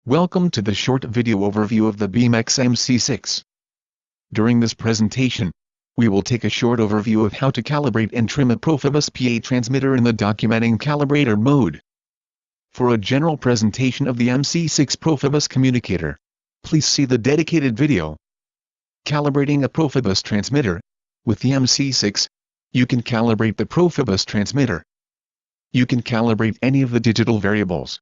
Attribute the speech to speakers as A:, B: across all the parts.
A: Welcome to the short video overview of the Beamex MC6. During this presentation, we will take a short overview of how to calibrate and trim a Profibus PA transmitter in the Documenting Calibrator mode. For a general presentation of the MC6 Profibus communicator, please see the dedicated video. Calibrating a Profibus transmitter. With the MC6, you can calibrate the Profibus transmitter. You can calibrate any of the digital variables.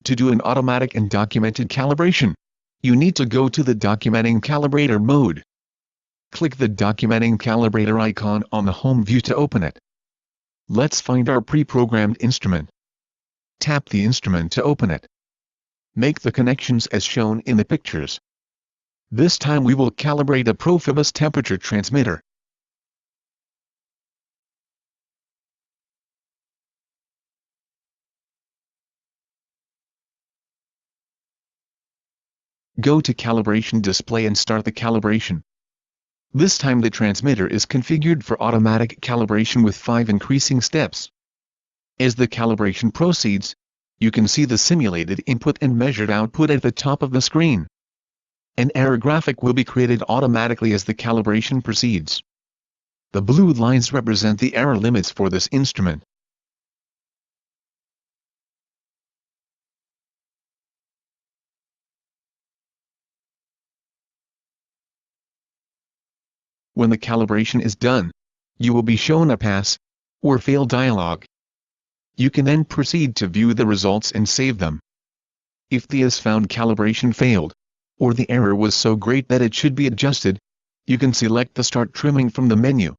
A: To do an automatic and documented calibration, you need to go to the Documenting Calibrator mode. Click the Documenting Calibrator icon on the home view to open it. Let's find our pre-programmed instrument. Tap the instrument to open it. Make the connections as shown in the pictures. This time we will calibrate a Profibus temperature transmitter. Go to Calibration Display and start the calibration. This time the transmitter is configured for automatic calibration with 5 increasing steps. As the calibration proceeds, you can see the simulated input and measured output at the top of the screen. An error graphic will be created automatically as the calibration proceeds. The blue lines represent the error limits for this instrument. When the calibration is done, you will be shown a pass or fail dialog. You can then proceed to view the results and save them. If the as found calibration failed, or the error was so great that it should be adjusted, you can select the Start Trimming from the menu.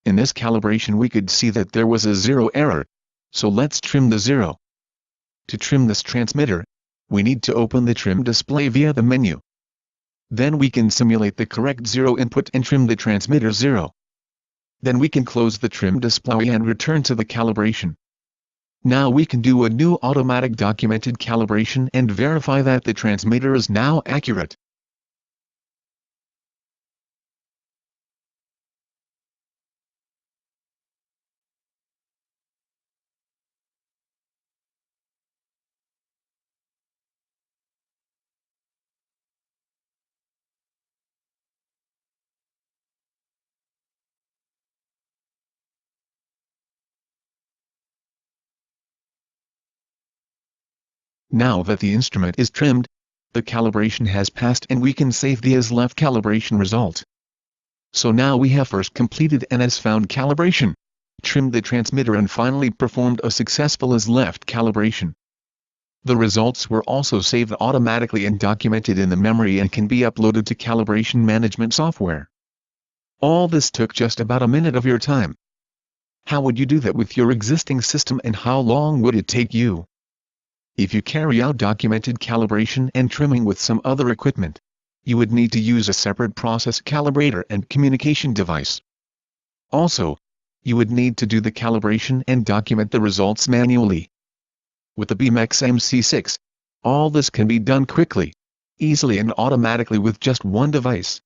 A: In this calibration we could see that there was a 0 error, so let's trim the 0. To trim this transmitter, we need to open the trim display via the menu. Then we can simulate the correct 0 input and trim the transmitter 0. Then we can close the trim display and return to the calibration. Now we can do a new automatic documented calibration and verify that the transmitter is now accurate. Now that the instrument is trimmed, the calibration has passed and we can save the as left calibration result. So now we have first completed an as found calibration, trimmed the transmitter and finally performed a successful as left calibration. The results were also saved automatically and documented in the memory and can be uploaded to calibration management software. All this took just about a minute of your time. How would you do that with your existing system and how long would it take you? If you carry out documented calibration and trimming with some other equipment, you would need to use a separate process calibrator and communication device. Also, you would need to do the calibration and document the results manually. With the Beamex MC6, all this can be done quickly, easily and automatically with just one device.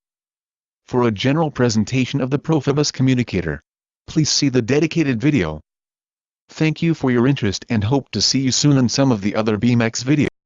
A: For a general presentation of the Profibus communicator, please see the dedicated video. Thank you for your interest and hope to see you soon in some of the other Beamex videos.